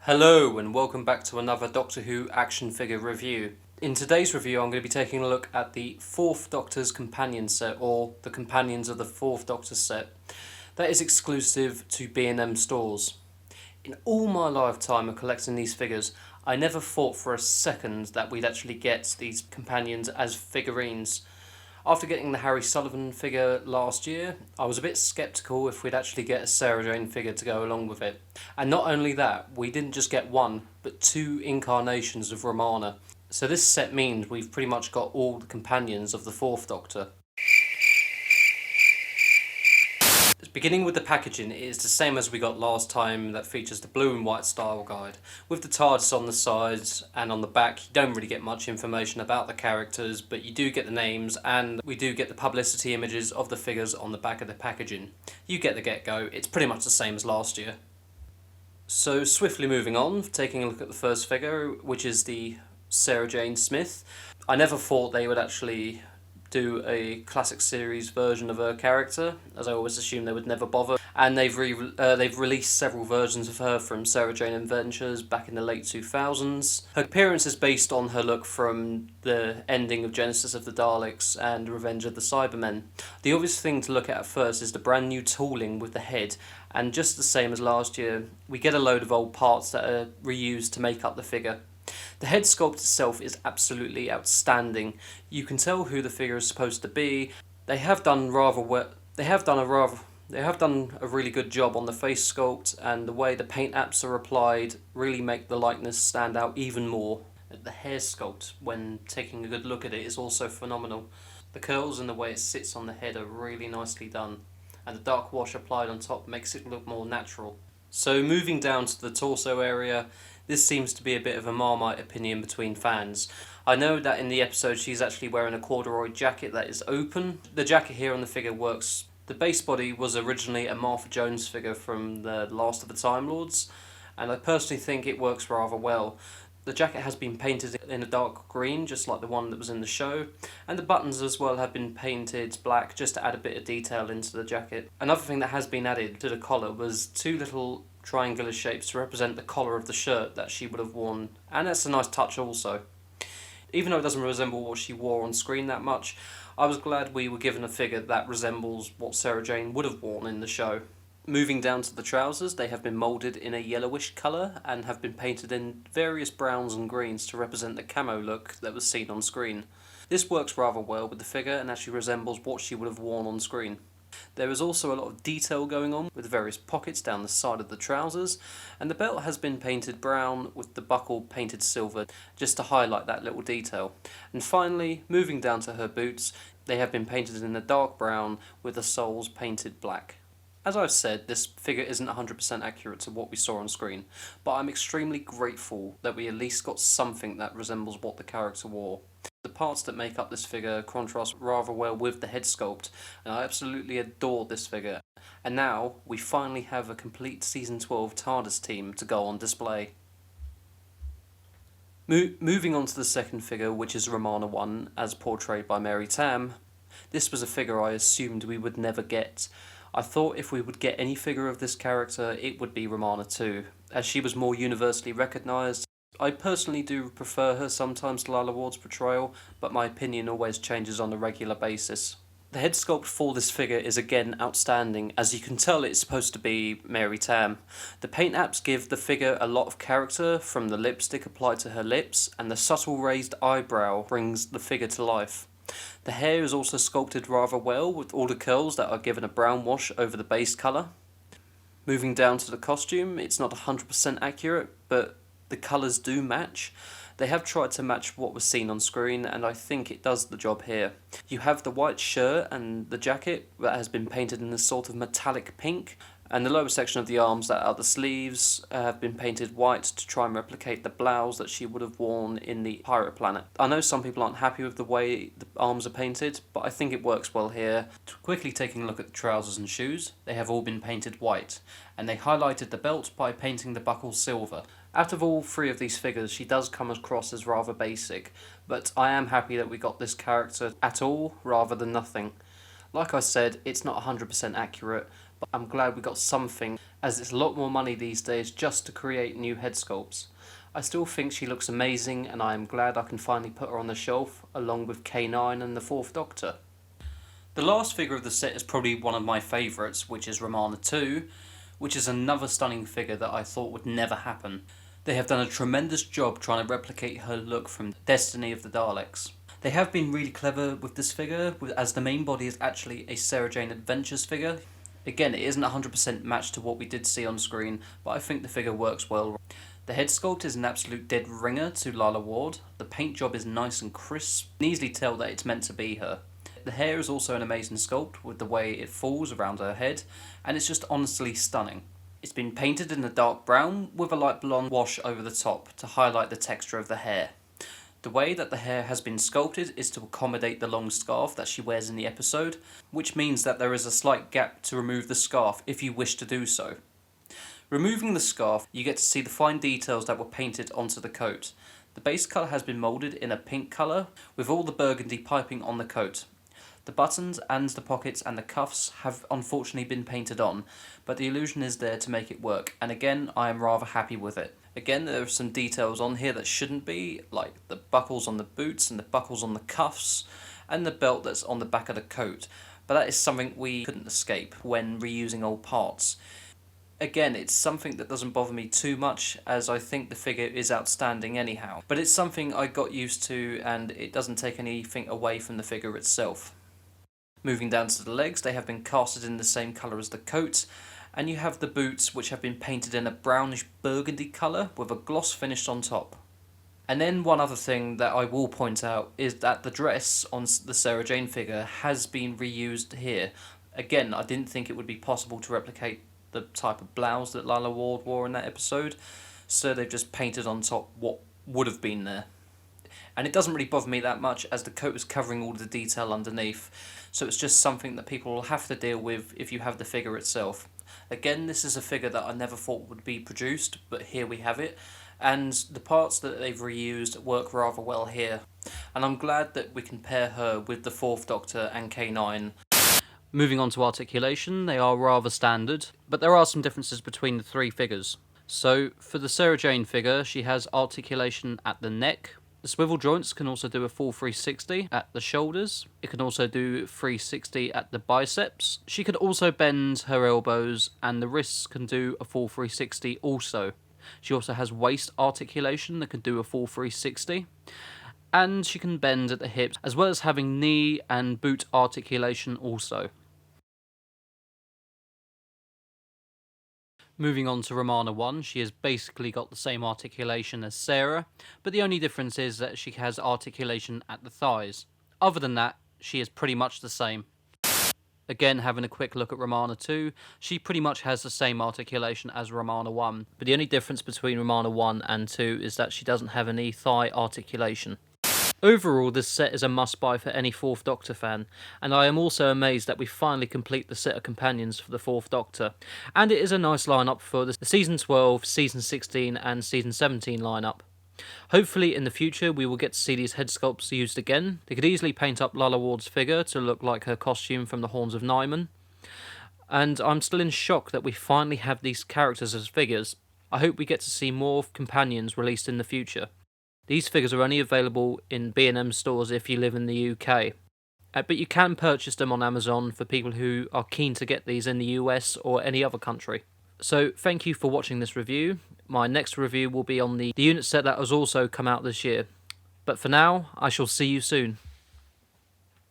Hello and welcome back to another Doctor Who action figure review. In today's review I'm going to be taking a look at the 4th Doctor's Companion set, or the Companions of the 4th Doctor set. That is exclusive to B&M stores. In all my lifetime of collecting these figures, I never thought for a second that we'd actually get these companions as figurines. After getting the Harry Sullivan figure last year, I was a bit sceptical if we'd actually get a Sarah Jane figure to go along with it. And not only that, we didn't just get one, but 2 incarnations of Romana. So this set means we've pretty much got all the companions of the 4th Doctor. Beginning with the packaging, it is the same as we got last time, that features the blue and white style guide. With the TARDIS on the sides and on the back, you don't really get much information about the characters, but you do get the names and we do get the publicity images of the figures on the back of the packaging. You get the get-go, it's pretty much the same as last year. So swiftly moving on, taking a look at the first figure, which is the Sarah Jane Smith. I never thought they would actually do a classic series version of her character, as I always assumed they would never bother. And they've released several versions of her from Sarah Jane Adventures back in the late 2000s. Her appearance is based on her look from the ending of Genesis of the Daleks and Revenge of the Cybermen. The obvious thing to look at first is the brand new tooling with the head, and just the same as last year, we get a load of old parts that are reused to make up the figure. The head sculpt itself is absolutely outstanding. You can tell who the figure is supposed to be. They have done a really good job on the face sculpt, and the way the paint apps are applied really make the likeness stand out even more. The hair sculpt, when taking a good look at it, is also phenomenal. The curls and the way it sits on the head are really nicely done, and the dark wash applied on top makes it look more natural. So moving down to the torso area, this seems to be a bit of a Marmite opinion between fans. I know that in the episode she's actually wearing a corduroy jacket that is open. The jacket here on the figure works. The base body was originally a Martha Jones figure from the Last of the Time Lords, and I personally think it works rather well. The jacket has been painted in a dark green, just like the one that was in the show, and the buttons as well have been painted black just to add a bit of detail into the jacket. Another thing that has been added to the collar was 2 little triangular shapes to represent the collar of the shirt that she would have worn, and that's a nice touch also. Even though it doesn't resemble what she wore on screen that much, I was glad we were given a figure that resembles what Sarah Jane would have worn in the show. Moving down to the trousers, they have been moulded in a yellowish colour and have been painted in various browns and greens to represent the camo look that was seen on screen. This works rather well with the figure and actually resembles what she would have worn on screen. There is also a lot of detail going on with various pockets down the side of the trousers, and the belt has been painted brown with the buckle painted silver just to highlight that little detail. And finally, moving down to her boots, they have been painted in a dark brown with the soles painted black. As I've said, this figure isn't 100% accurate to what we saw on screen, but I'm extremely grateful that we at least got something that resembles what the character wore. The parts that make up this figure contrast rather well with the head sculpt, and I absolutely adore this figure. And now, we finally have a complete Season 12 TARDIS team to go on display. Moving on to the second figure, which is Ramana I, as portrayed by Mary Tam. This was a figure I assumed we would never get. I thought if we would get any figure of this character, it would be Ramana II, as she was more universally recognised. I personally do prefer her sometimes to Lalla Ward's portrayal, but my opinion always changes on a regular basis. The head sculpt for this figure is again outstanding, as you can tell it's supposed to be Mary Tam. The paint apps give the figure a lot of character, from the lipstick applied to her lips, and the subtle raised eyebrow brings the figure to life. The hair is also sculpted rather well, with all the curls that are given a brown wash over the base colour. Moving down to the costume, it's not 100% accurate, but the colours do match. They have tried to match what was seen on screen, and I think it does the job here. You have the white shirt and the jacket that has been painted in a sort of metallic pink, and the lower section of the arms that are the sleeves have been painted white to try and replicate the blouse that she would have worn in the Pirate Planet. I know some people aren't happy with the way the arms are painted, but I think it works well here. Quickly taking a look at the trousers and shoes, they have all been painted white, and they highlighted the belt by painting the buckle silver. Out of all 3 of these figures, she does come across as rather basic, but I am happy that we got this character at all rather than nothing. Like I said, it's not 100% accurate, but I'm glad we got something, as it's a lot more money these days just to create new head sculpts. I still think she looks amazing, and I am glad I can finally put her on the shelf along with K9 and the Fourth Doctor. The last figure of the set is probably one of my favourites, which is Ramana II, which is another stunning figure that I thought would never happen. They have done a tremendous job trying to replicate her look from Destiny of the Daleks. They have been really clever with this figure, as the main body is actually a Sarah Jane Adventures figure. Again, it isn't 100% matched to what we did see on screen, but I think the figure works well. The head sculpt is an absolute dead ringer to Lalla Ward. The paint job is nice and crisp. You can easily tell that it's meant to be her. The hair is also an amazing sculpt with the way it falls around her head, and it's just honestly stunning. It's been painted in a dark brown with a light blonde wash over the top to highlight the texture of the hair. The way that the hair has been sculpted is to accommodate the long scarf that she wears in the episode, which means that there is a slight gap to remove the scarf if you wish to do so. Removing the scarf, you get to see the fine details that were painted onto the coat. The base colour has been moulded in a pink colour, with all the burgundy piping on the coat. The buttons and the pockets and the cuffs have unfortunately been painted on, but the illusion is there to make it work, and again, I am rather happy with it. Again, there are some details on here that shouldn't be, like the buckles on the boots and the buckles on the cuffs, and the belt that's on the back of the coat, but that is something we couldn't escape when reusing old parts. Again, it's something that doesn't bother me too much, as I think the figure is outstanding anyhow. But it's something I got used to, and it doesn't take anything away from the figure itself. Moving down to the legs, they have been casted in the same colour as the coat, and you have the boots, which have been painted in a brownish burgundy colour with a gloss finish on top. And then one other thing that I will point out is that the dress on the Sarah Jane figure has been reused here. Again, I didn't think it would be possible to replicate the type of blouse that Lalla Ward wore in that episode, so they've just painted on top what would have been there. And it doesn't really bother me that much, as the coat is covering all the detail underneath, so it's just something that people will have to deal with if you have the figure itself. Again, this is a figure that I never thought would be produced, but here we have it, and the parts that they've reused work rather well here. And I'm glad that we can pair her with the Fourth Doctor and K9. Moving on to articulation, they are rather standard, but there are some differences between the three figures. So, for the Sarah Jane figure, she has articulation at the neck. The swivel joints can also do a full 360 at the shoulders. It can also do 360 at the biceps. She can also bend her elbows, and the wrists can do a full 360 also. She also has waist articulation that can do a full 360. And she can bend at the hips, as well as having knee and boot articulation also. Moving on to Romana I, she has basically got the same articulation as Sarah, but the only difference is that she has articulation at the thighs. Other than that, she is pretty much the same. Again, having a quick look at Ramana II, she pretty much has the same articulation as Romana I, but the only difference between Romana I and II is that she doesn't have any thigh articulation. Overall, this set is a must-buy for any Fourth Doctor fan, and I am also amazed that we finally complete the set of companions for the Fourth Doctor, and it is a nice lineup for the Season 12, Season 16 and Season 17 lineup. Hopefully in the future we will get to see these head sculpts used again. They could easily paint up Lalla Ward's figure to look like her costume from the Horns of Nyman, and I'm still in shock that we finally have these characters as figures. I hope we get to see more companions released in the future. These figures are only available in B&M stores if you live in the UK. But you can purchase them on Amazon for people who are keen to get these in the US or any other country. So thank you for watching this review. My next review will be on the unit set that has also come out this year. But for now, I shall see you soon.